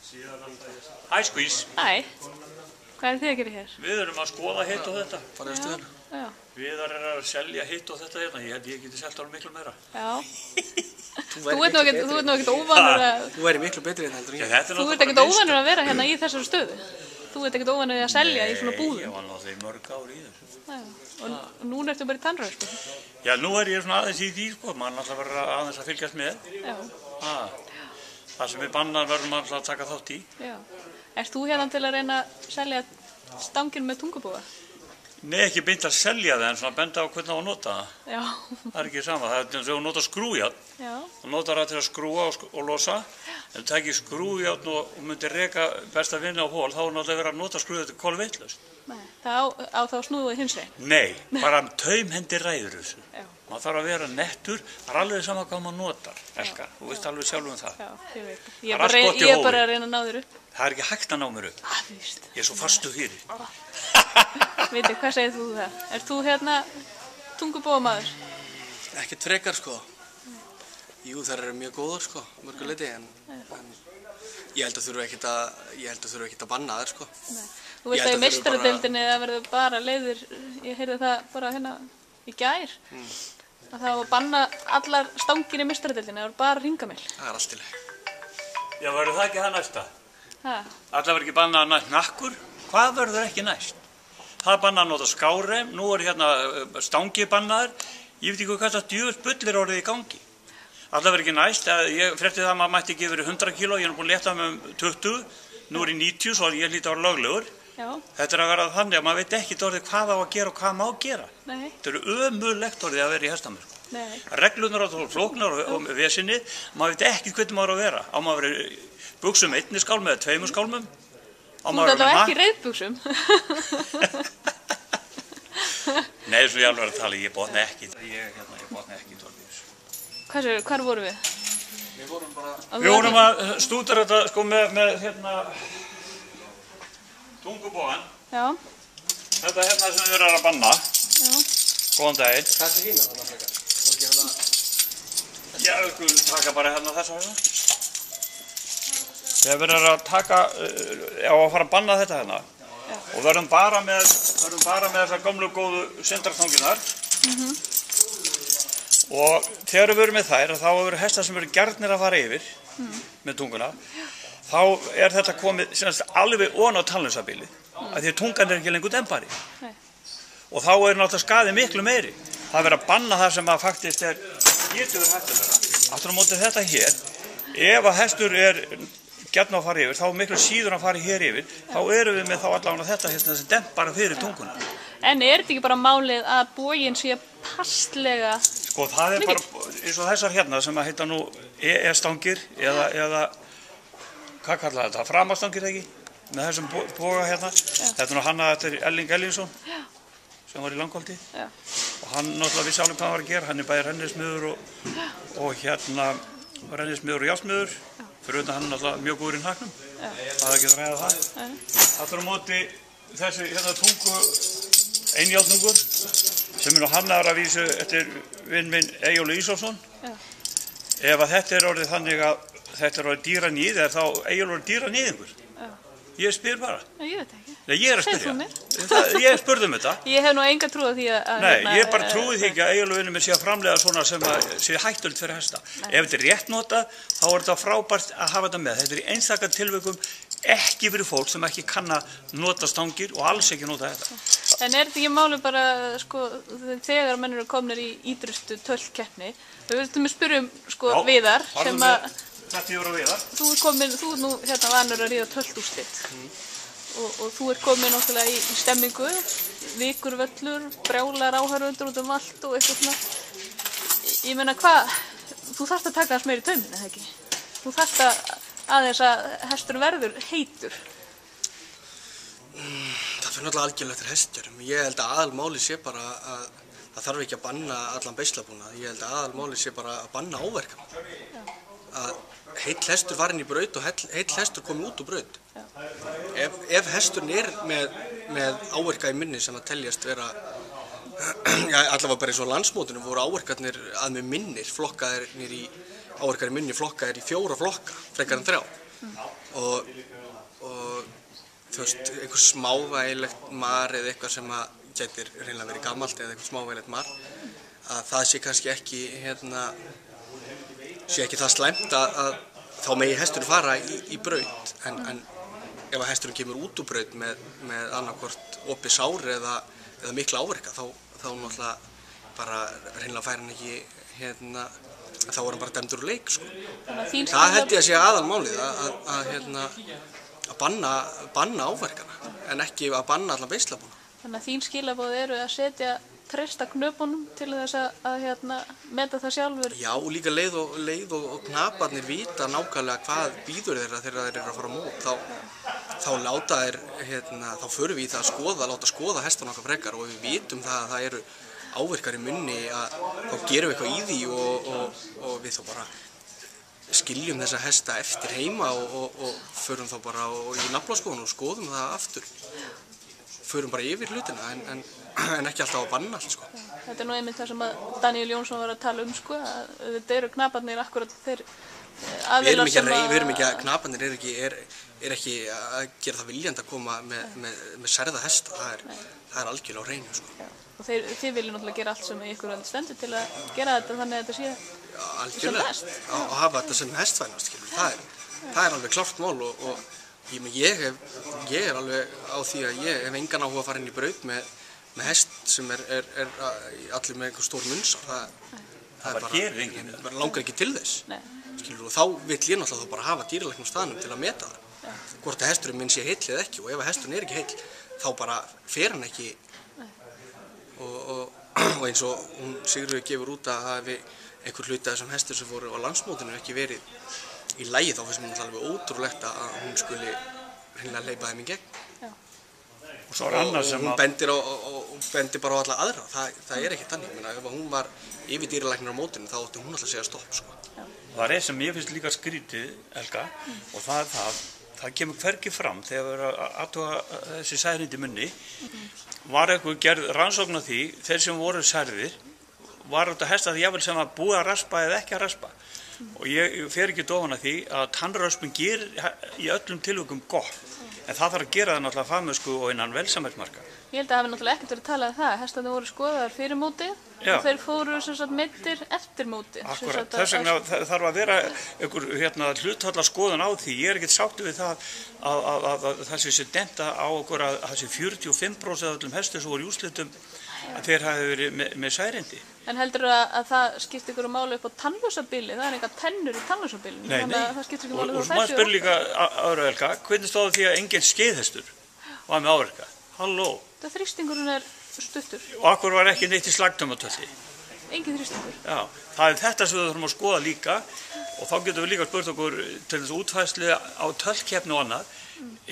Hæ skvís. Hæ, hvað þið að gera hér? Við erum að skoða hitt og þetta. Farið á stöðuna. Já. Viðar að selja hitt og þetta hérna. Ég held ég geti selt alveg miklu meira. Já. Þú ert nú ekkert óvanur að... Þú væri miklu betri en heldur en ég. Þú ert ekkert óvanur að vera hérna í þessari stöðu. Þú ert ekkert óvanur að selja í svona búðum. Nei, ég var náttúrulega í mörg ár í þessu. Já. Og núna ertu bara í tannræð, sko. Já, nú ég svona aðeins í því, sko. Maður náttúrulega verður aðeins að fylgjast með. Já. Það sem við bannar verðum maður að taka þátt í. Já. Erst þú hérna til að reyna að selja stangin með tungubúa? Nei, ekki beint að selja það, en svona benda á hvernig á að nota það. Já. Það er ekki sama. Það er eins og þú notar skrújárn. Já. Þú notar það til að skrúa og losa. En þú tekir skrújárn og myndir reka besta vinna á hól, þá er náttúrulega verið að nota skrújárn til kolvitlaust. Nei, það á þá snúið hins veginn. Nei, bara taumhendi ræður þessu. Já. Maður þarf að vera nettur, það er alveg sama hvað maður notar, Elka. Þú veist alveg sjálf það. Já, ég veit. Það er allt gott í Ég er hófi. bara að reyna að ná þér upp. Það er ekki hægt að ná mér upp. Víst. Ég er svo fastu fyrir. Veitir, hvað segir þú það? Ert þú hérna tungubúamaður? Ekkert frekar sko. Jú, þær eru mjög góðar sko, mörgu leiti, en ég held að þurfa ekkert að banna þær sko. Nei. Þú veist að í meistaradeildinni það verður bara leiðir, ég heyrði það bara hérna í gær, að það var að banna allar stangir í meistaradeildinni, það var bara hringamil. Það er allt í leið. Já, verður það ekki það næsta? Ha? Allar verður ekki bannað að næst nakkur. Hvað verður ekki næst? Það er bannað að nota skárem, nú er hérna stangi bannaður. Ég veit ekki hvað það djöfull bull er orðið í gangi. Allar verður ekki næst, ég frétti það að maður mætti ekki verið 100 kíló, ég er búin að létta með 20, nú er ég 90, svo ég hlýta að vera löglegur. Já. Þetta er að vera þannig að maður veit ekki orðið hvað á að gera og hvað má gera. Nei. Þetta eru ömurlegt orðið að vera í hestamörk. Nei. Reglunar og flóknar og vesinni, maður veit ekki hvernig maður á að vera. Á maður verið buxum einni skálm eða tveimur skálmum. Þú ert allavega ekki í reiðbuxum. Nei, svo ég alveg að tala, ég botna ekki. Ég botna ekki orðið. Hvar vorum við? Við vorum bara... Við vorum að stúdera þetta sko með hérna tungubóan. Já. Þetta hérna sem við erum að banna. Já. Góðan daginn. Hvað er hérna þarna frekar? Voru ekki hérna... Já, við skulum taka bara hérna þessa hérna. Við verðum að taka, að fara að banna þetta hérna. Já. Og verðum bara með þessar gamlu góðu syndarstanginar. Og þegar við erum með þær, þá eru hestar sem eru gjarnir að fara yfir með tunguna. Þá er þetta komið alveg ofan á tannlausabilið, af því að tungan er ekki lengur dempari. Nei. Og þá er náttúrulega skaði miklu meiri. Það er verið að banna það sem að faktist getur verið hættulegra. Aftur á móti þetta hér, ef að hestur er gjarn að fara yfir, þá miklu síður að fara hér yfir, þá erum við með þá allavega þetta hérna sem dempara fyrir tunguna. En er þetta ekki bara málið að boginn sé passlega... Sko það er bara eins og þessar hérna sem að heita nú EE-stangir eða hvað kallaði þetta? Framastangir ekki? Með þessum boga hérna. Þetta er nú hanna eftir Elling Ellingsson sem var í Langholti. Og hann náttúrulega vissi alveg hvað hann var að gera. Hann er bæði rennismiður og hérna rennismiður og járnsmiður. Fyrir utan hann náttúrulega mjög góður í hnaknum. Það er ekki að ræða það. Aftur á móti þessi hérna tungu einjárnungur sem er nú hannaðar að vísu eftir vinn minn Eyjólfur Ísólfsson. Ef að þetta er orðið þannig að þetta er orðið dýranýð, er þá Eyjólfur dýranýðingur? Ég spyr bara. Ég veit ekki. Nei, ég er að Segðu þú spyrja. Ég spurði þetta. Ég hef nú enga trú á því að... Nei, ég bara trúi því ekki að Eyjólfur vinnur minn sé að framleiða svona sem að sé hættulegt fyrir hesta. Ef þetta er rétt notað, þá er þetta frábært að hafa þetta með. Þetta er í einstaka tilvikum ekki fyrir fólk sem ekki kann að nota stangir og alls ekki nota þetta. En er þetta ekki máli bara, sko, þegar menn eru komnir í ídrustu töllkeppni, við verðum að spyrja sko Viðar, sem að... Þetta ég voru Viðar. Þú er nú hérna vanur að ríða töllúrslit og þú er komin náttúrulega í stemmingu, vikurvöllur, brjálar áhörfundur út allt og eitthvað svona. Ég meina hvað, þú þarft að taka þess meiri tauminn, eða ekki? Þú þarft aðeins að hestur verður heitur. Það fyrir náttúrulega algjörlega eftir hestjörnum. Ég held að aðalmáli sé bara að það þarf ekki að banna allan beislabúnað. Ég held að aðalmáli sé bara að banna áverkan. Að heill hestur var inn í braut og heill hestur komið út úr braut. Ef hesturinn er með áverka í minni sem að teljast vera, allavega bara eins og landsmótinu voru áverkarnir að með minnir flokkaðir í 4 flokka frekar en 3. og þú veist, einhver smávægilegt mar eða eitthvað sem að getur reynilega verið gamalt eða eitthvað smávægilegt mar, að það sé kannski ekki, sé ekki það slæmt að þá megi hesturinn fara í braut, en ef að hesturinn kemur út úr braut með annarkvort opið sár eða mikla áverka, þá náttúrulega bara reynilega fær hann ekki, þá er hann bara dæmdur úr leik, sko. Það held ég að sé aðalmálið, að banna áverkana, en ekki að banna allan beislabúna. Þannig að þín skilaboð eru að treysta knöpunum til þess að meta það sjálfur. Já, og líka leið og knaparnir vita nákvæmlega hvað býður þeirra þegar þeir eru að fara á mót. Þá láta þeir, þá förum við í það að láta skoða hestana okkar frekar, og við vitum það að það eru áverkar í munni, að þá gerum við eitthvað í því og við þá bara skiljum þessa hesta eftir heima og förum þá bara í naflaskoðun og skoðum það aftur. Förum bara yfir hlutina, en ekki alltaf að banna allt, sko. Þetta nú einmitt það sem að Daníel Jónsson var að tala sko, að þetta eru knaparnir akkurat þeir aðilar sem að... Við erum ekki að knaparnir er ekki að gera það viljandi að koma með særða hesta, það er algjörlega á hreinu, sko. Já. Og þið viljum náttúrulega gera allt sem ykkur stendur til að gera þetta þannig að þetta sé sem hest. Og hafa þetta sem hestvænast, það er alveg klárt mál, og ég er alveg á því að ég hef engan áhuga að fara inn í braut með hest sem er allir með einhver stór munnsár. Það bara langar ekki til þess. Og þá vill ég náttúrulega bara hafa dýralækni á staðnum til að meta það. Hvort að hesturinn minn sé heill eða ekki, og ef hesturinn er ekki heill, þá bara fer hann ekki. Og eins og hún Sigríður gefur út að hafi einhver hluti af þessum hestur sem voru á landsmótinu ekki verið í lagi, þá finnst mér alveg ótrúlegt að hún skuli hreinlega hleypa þeim í gegn. Já. Og hún bendir bara á alla aðra, það er ekki þannig. Ef hún var yfir dýralæknir á mótinu, þá átti hún alltaf að segja stopp, sko. Já. Það er sem ég finnst líka skrítið, Helga, og það kemur hvergi fram þegar við erum að athuga þessi særindi munni, var eitthvað gerð rannsókn á því, þeir sem voru særðir, var þetta hestar jafnvel sem að búið að raspa eða ekki að raspa. Og ég fer ekki ofan að því að tannröspun gerir í öllum tilvikum gott, en það þarf að gera það náttúrulega fagmennsku og innan velsamhættsmarka. Ég held að það hafi náttúrulega ekkert verið talað það, hestarnir voru skoðaðar fyrir mótið og þeir fóru meiddir eftir mótið. Akkurat, þess vegna þarf að vera einhver hluthallaskoðun á því. Ég er ekkert sáttur við það að það sé denta á okkur að það sé 45% af öllum hestum sem voru í úrslitum að þeir hafi verið með særindi. En heldur að það skiptir ykkur máli upp á tannlausabili? Það er eitthvað tennur í tannlausabilinu. Nei. Það skiptir ykkur máli upp á þessu. Og maður spyr líka aðra Helga, hvernig stóð því að engin skeiðhestur var með áverka? Halló? Það þrýstingurinn er stuttur. Og akkur var ekki neitt í slagtömatöldi? Engin þrýstingur. Já, það er þetta sem við þurfum að skoða líka, og þá getum við líka spurt okkur til þess útfærslu á tölkeppni og annað.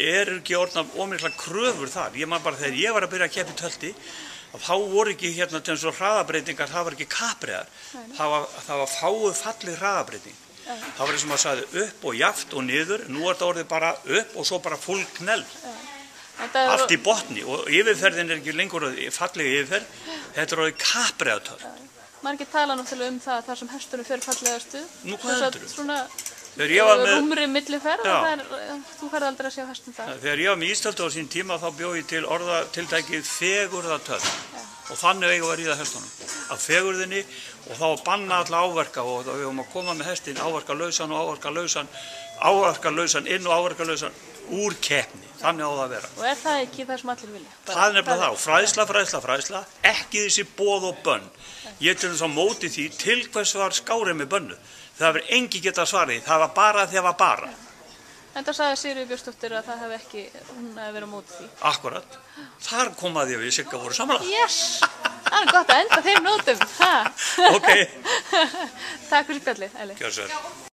Er ekki orðnar ómiklar kröfur þar? Ég man bara þegar ég var að byrja að keppa í tölti, þá voru ekki til eins og hraðabreytingar, það var ekki kapriðar, það var fáu fallið hraðabreyting. Það var eins og maður sagði upp og jaft og niður, nú er þetta orðið bara upp og svo bara full knell. Allt í botni, og yfirferðin er ekki lengur falleg yfirferð, þetta er orðið kapriðatöl. Margir tala náttúrulega það sem hesturinn fer fallegastu. Nú hvað heldur þú? Rúmri milliferð, þú ferð aldrei að sjá hestum það. Þegar ég var með Ístaldi á sín tíma þá bjó ég til orðatiltækið fegurðatöl, og þannig eigum við að ríða hestunum af fegurðinni, og þá að banna alla áverka, og þá eigum að koma með hestin áverkalausan og áverkalausan inn og áverkalausan úr keppni, þannig á það að vera. Og er það ekki það sem allir vilja? Það er nefnilega þá, fræðsla, ekki þessi boð og bönn. Ég til þess að móti því til hvers var skárið með bönnu. Það hefur engi getað svarið, það var bara þegar það var bara. En það sagði Sigríður Björnsdóttir að það hefði ekki, hún hefði verið á móti því. Akkurat, þar kom að því að við Sigga voru samanlega. Yes, það er gott að enda þeim nótum. Ok. Takk fyrir spjallið, Eli. Gjörðu svo vel.